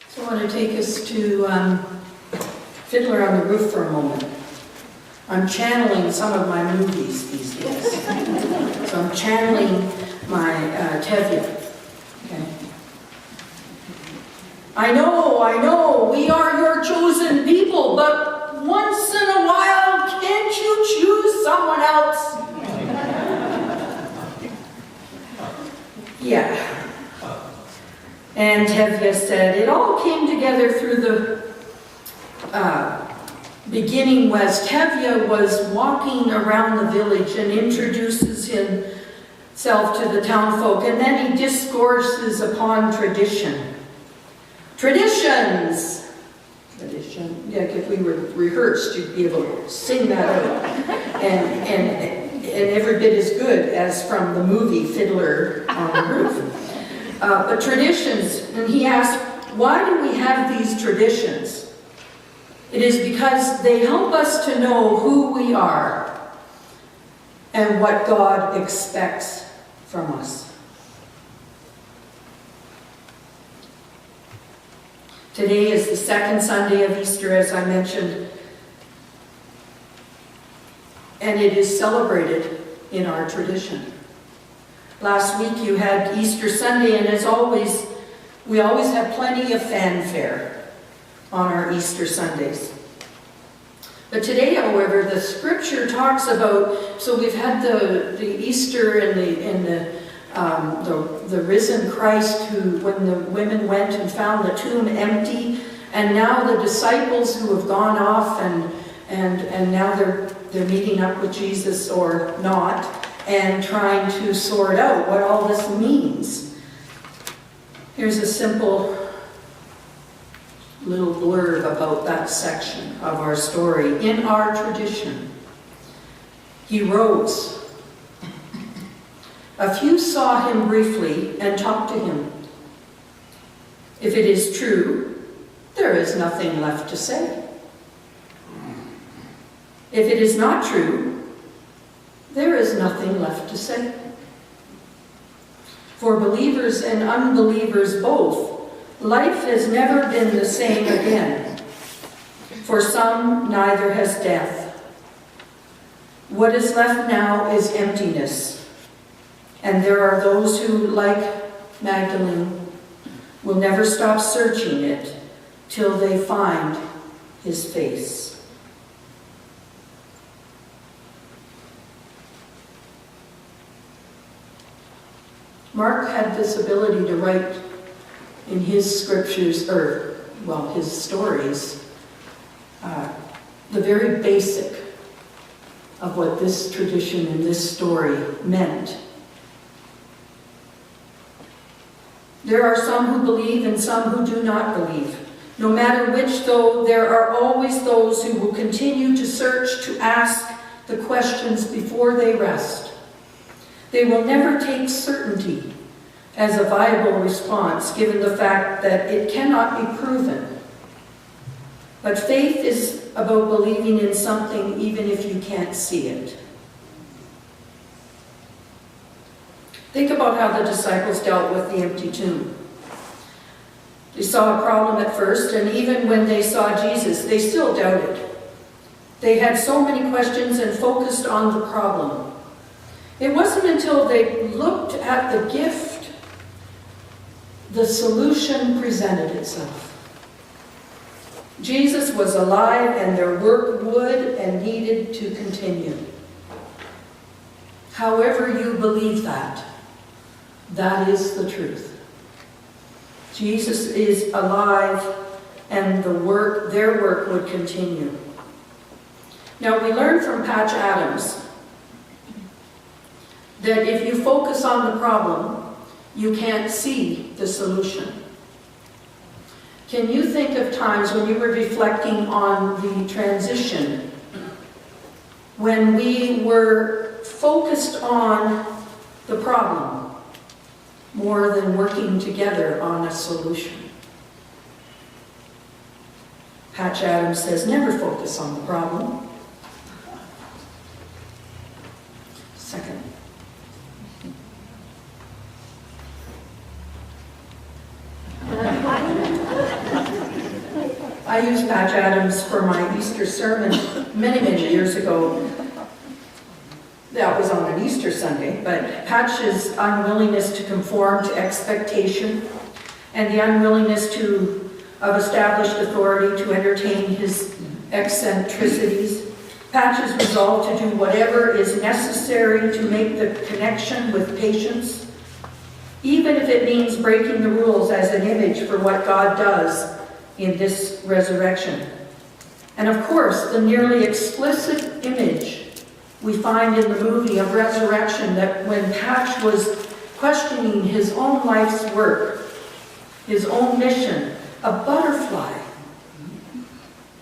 So I want to take us to Fiddler on the Roof for a moment. I'm channeling some of my movies these days. So I'm channeling my Tevye. Okay. I know, we are your chosen people, but once in a while, can't you choose someone else? Yeah. And Tevye said, it all came together through the beginning was Tevye was walking around the village and introduces himself to the townfolk, and then he discourses upon tradition. Traditions! Tradition. Yeah, if we were rehearsed, you'd be able to sing that out. And every bit as good as from the movie Fiddler on the Roof. But traditions, and he asked, why do we have these traditions? It is because they help us to know who we are and what God expects from us. Today is the second Sunday of Easter, as I mentioned, and it is celebrated in our tradition. Last week you had Easter Sunday, and as always, we always have plenty of fanfare on our Easter Sundays. But today, however, the scripture talks about, so we've had the Easter and the risen Christ, who, when the women went and found the tomb empty, and now the disciples who have gone off and now they're meeting up with Jesus or not, and trying to sort out what all this means. Here's a simple little blurb about that section of our story. In our tradition, he rose. A few saw him briefly and talked to him. If it is true, there is nothing left to say. If it is not true, there is nothing left to say. For believers and unbelievers both, life has never been the same again. For some, neither has death. What is left now is emptiness. And there are those who, like Magdalene, will never stop searching it till they find his face. Mark had this ability to write in his scriptures, his stories, the very basic of what this tradition and this story meant. There are some who believe and some who do not believe. No matter which, though, there are always those who will continue to search, to ask the questions before they rest. They will never take certainty as a viable response, given the fact that it cannot be proven. But faith is about believing in something even if you can't see it. Think about how the disciples dealt with the empty tomb. They saw a problem at first, and even when they saw Jesus, they still doubted. They had so many questions and focused on the problem. It wasn't until they looked at the gift, the solution presented itself. Jesus was alive, and their work would and needed to continue. However you believe that, that is the truth. Jesus is alive, and their work would continue. Now, we learned from Patch Adams that if you focus on the problem, you can't see the solution. Can you think of times when you were reflecting on the transition, when we were focused on the problem more than working together on a solution? Patch Adams says, never focus on the problem. Second. I used Patch Adams for my Easter sermon many, many years ago. That was on an Easter Sunday, but Patch's unwillingness to conform to expectation and the unwillingness of established authority to entertain his eccentricities, Patch's resolve to do whatever is necessary to make the connection with patients, even if it means breaking the rules as an image for what God does in this resurrection. And of course, the nearly explicit image we find in the movie of resurrection, that when Patch was questioning his own life's work, his own mission, a butterfly,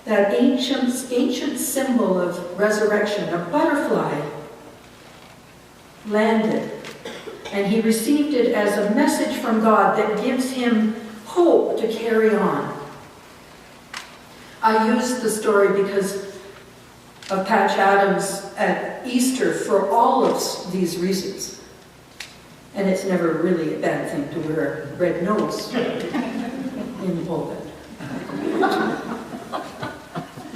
that ancient symbol of resurrection, a butterfly, landed. And he received it as a message from God that gives him hope to carry on. I used the story because of Patch Adams at Easter for all of these reasons. And it's never really a bad thing to wear a red nose in the pulpit.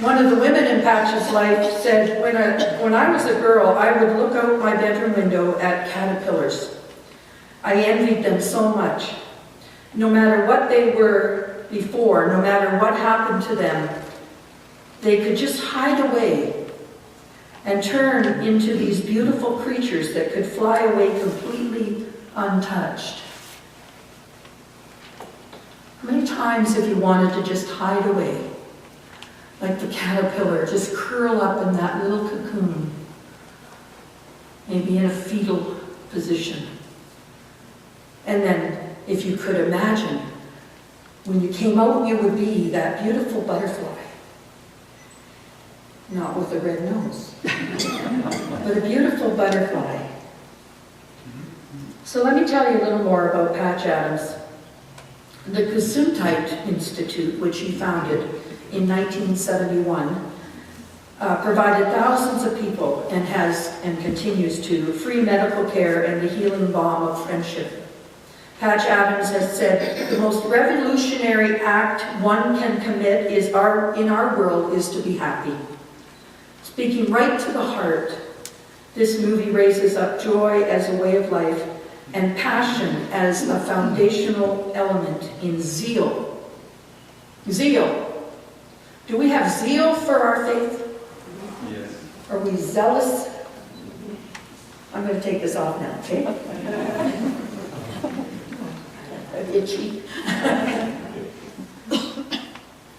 One of the women in Patch's life said, when I was a girl, I would look out my bedroom window at caterpillars. I envied them so much. No matter what they were before, no matter what happened to them, they could just hide away and turn into these beautiful creatures that could fly away completely untouched. How many times have you wanted to just hide away, like the caterpillar, just curl up in that little cocoon, maybe in a fetal position? And then, if you could imagine, when you came out, you would be that beautiful butterfly. Not with a red nose, but a beautiful butterfly. So let me tell you a little more about Patch Adams. The Gesundheit Institute, which he founded in 1971, provided thousands of people and has and continues to free medical care and the healing balm of friendship. Patch Adams has said, the most revolutionary act one can commit in our world is to be happy. Speaking right to the heart, this movie raises up joy as a way of life and passion as a foundational element in zeal. Zeal. Do we have zeal for our faith? Yes. Are we zealous? I'm going to take this off now, okay? I'm itchy.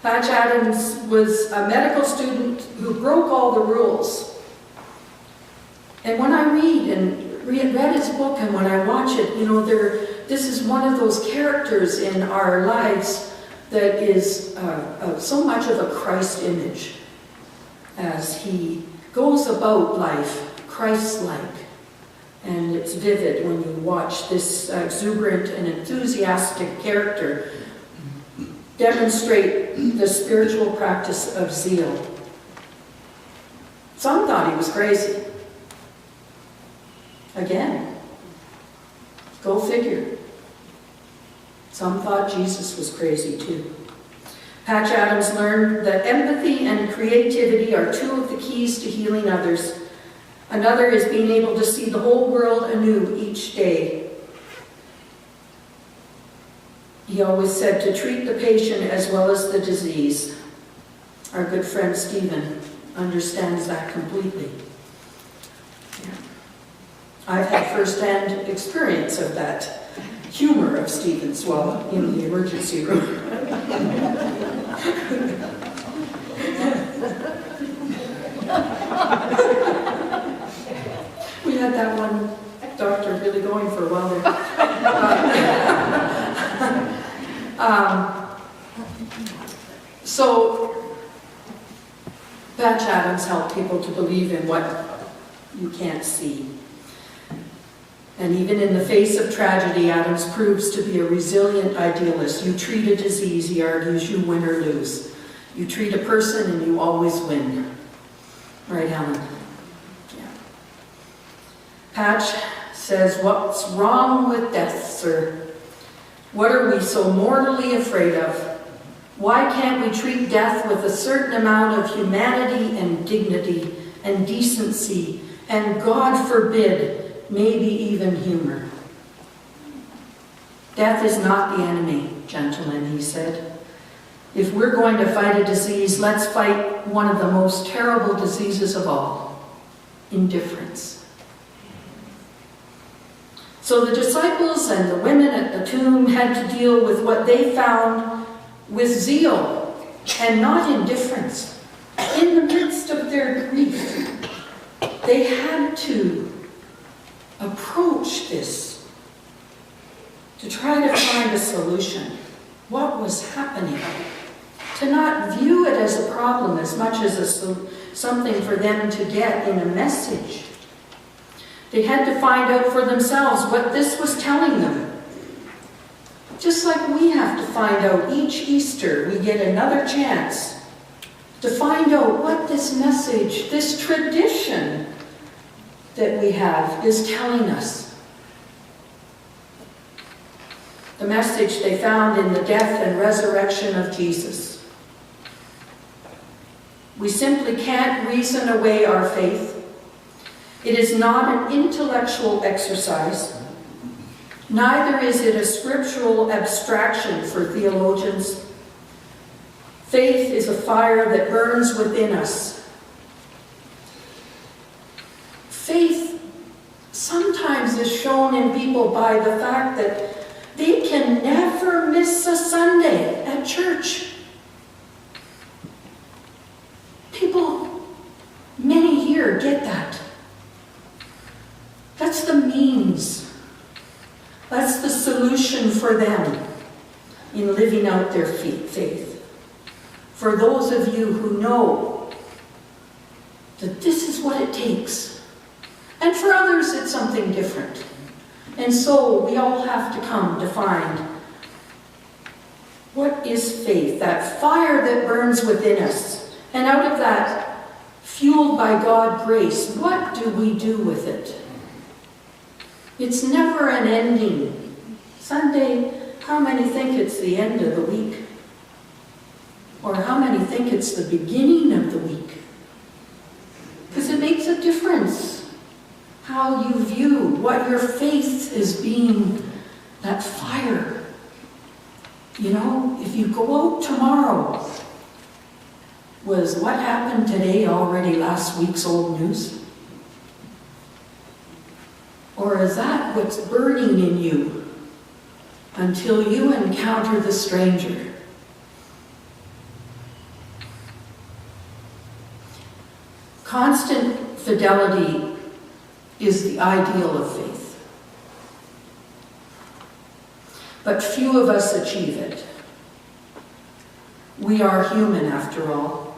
Patch Adams was a medical student who broke all the rules. And when I read his book and when I watch it, you know, this is one of those characters in our lives that is so much of a Christ image as he goes about life Christ-like. And it's vivid when you watch this exuberant and enthusiastic character demonstrate the spiritual practice of zeal. Some thought he was crazy. Again, go figure. Some thought Jesus was crazy too. Patch Adams learned that empathy and creativity are two of the keys to healing others. Another is being able to see the whole world anew each day. He always said to treat the patient as well as the disease. Our good friend Stephen understands that completely. Yeah. I've had first-hand experience of that humor of Stephen's while in the emergency room. We had that one doctor really going for a while there. So, Patch Adams helped people to believe in what you can't see. And even in the face of tragedy, Adams proves to be a resilient idealist. You treat a disease, he argues, you win or lose. You treat a person and you always win. Right, Helen? Yeah. Patch says, what's wrong with death, sir? What are we so mortally afraid of? Why can't we treat death with a certain amount of humanity and dignity and decency and, God forbid, maybe even humor? Death is not the enemy, gentlemen, he said. If we're going to fight a disease, let's fight one of the most terrible diseases of all, indifference. So the disciples and the women at the tomb had to deal with what they found with zeal and not indifference. In the midst of their grief, they had to approach this to try to find a solution. What was happening? To not view it as a problem as much as something for them to get in a message. They had to find out for themselves what this was telling them. Just like we have to find out each Easter, we get another chance to find out what this message, this tradition that we have is telling us. The message they found in the death and resurrection of Jesus. We simply can't reason away our faith. It is not an intellectual exercise. Neither is it a scriptural abstraction for theologians. Faith is a fire that burns within us. Faith sometimes is shown in people by the fact that they can never miss a Sunday at church. People, many here get that. That's the means. That's the solution for them in living out their faith. For those of you who know that this is what it takes. And for others, it's something different. And so we all have to come to find what is faith, that fire that burns within us. And out of that, fueled by God's grace, what do we do with it? It's never an ending. Sunday, how many think it's the end of the week? Or how many think it's the beginning of the week? Because it makes a difference how you view what your faith is being, that fire. You know, if you go out tomorrow, was what happened today already last week's old news? Or is that what's burning in you until you encounter the stranger? Constant fidelity is the ideal of faith. But few of us achieve it. We are human after all.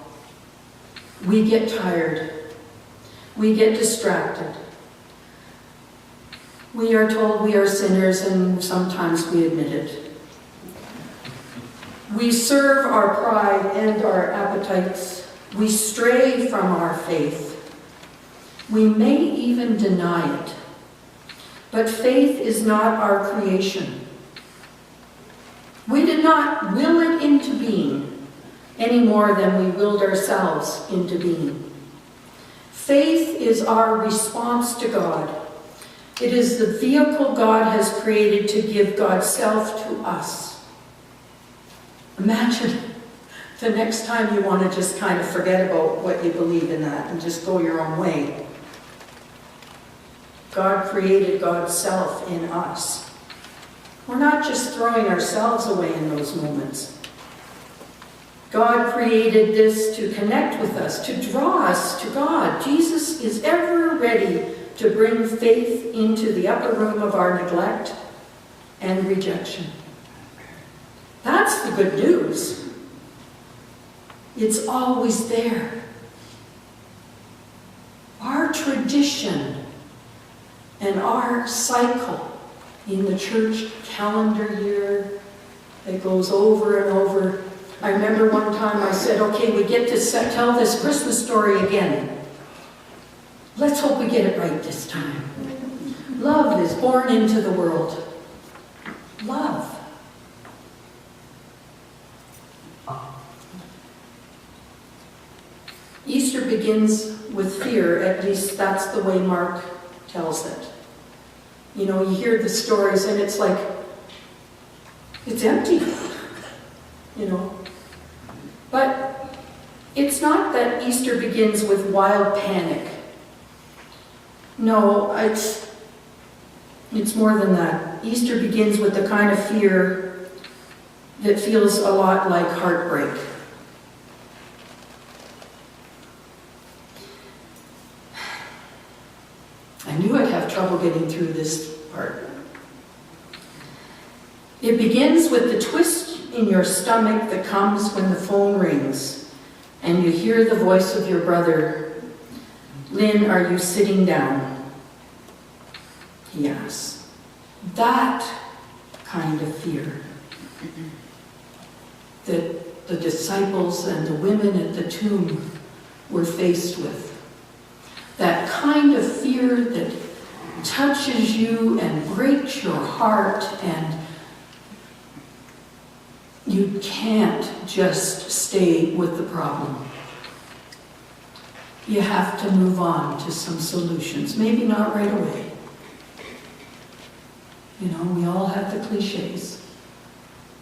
We get tired. We get distracted. We are told we are sinners, and sometimes we admit it. We serve our pride and our appetites. We stray from our faith. We may even deny it. But faith is not our creation. We did not will it into being any more than we willed ourselves into being. Faith is our response to God. It is the vehicle God has created to give God's self to us. Imagine the next time you want to just kind of forget about what you believe in that and just go your own way. God created God's self in us. We're not just throwing ourselves away in those moments. God created this to connect with us, to draw us to God. Jesus is ever ready to bring faith into the upper room of our neglect and rejection. That's the good news. It's always there. Our tradition and our cycle in the church calendar year that goes over and over. I remember one time I said, okay, we get to tell this Christmas story again. Let's hope we get it right this time. Love is born into the world. Love. Easter begins with fear, at least that's the way Mark tells it. You know, you hear the stories and it's like, it's empty, you know. But it's not that Easter begins with wild panic. No, it's more than that. Easter begins with the kind of fear that feels a lot like heartbreak. I knew I'd have trouble getting through this part. It begins with the twist in your stomach that comes when the phone rings and you hear the voice of your brother. "Lynn, are you sitting down?" He asks. That kind of fear that the disciples and the women at the tomb were faced with. That kind of fear that touches you and breaks your heart, and you can't just stay with the problem. You have to move on to some solutions. Maybe not right away. You know, we all have the cliches.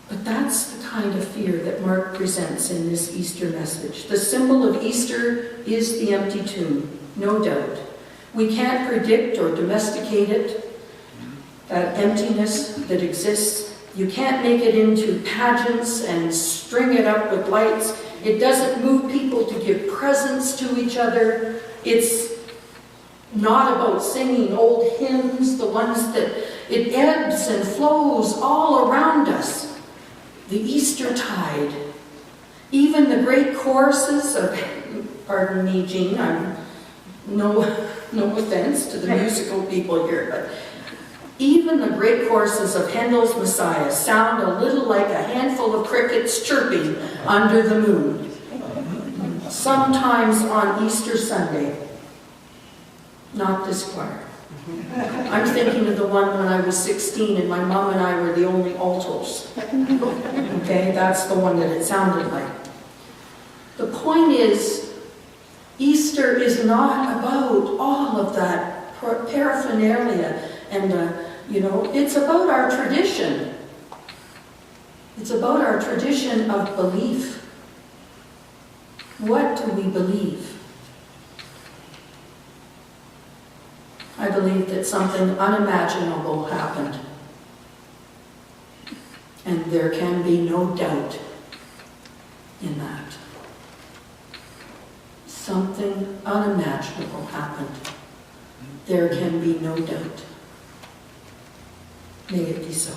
But that's the kind of fear that Mark presents in this Easter message. The symbol of Easter is the empty tomb, no doubt. We can't predict or domesticate it, that emptiness that exists. You can't make it into pageants and string it up with lights. It doesn't move people to give presents to each other. It's not about singing old hymns, the ones that it ebbs and flows all around us. The Easter tide. Even the great choruses of, pardon me, Jean, I'm no offense to the musical people here, but even the great choruses of Handel's Messiah sound a little like a handful of crickets chirping under the moon. Sometimes on Easter Sunday. Not this choir. I'm thinking of the one when I was 16 and my mom and I were the only altos. Okay, that's the one that it sounded like. The point is, Easter is not about all of that paraphernalia and, it's about our tradition. It's about our tradition of belief. What do we believe? I believe that something unimaginable happened. And there can be no doubt in that. Something unimaginable happened. There can be no doubt. May it be so.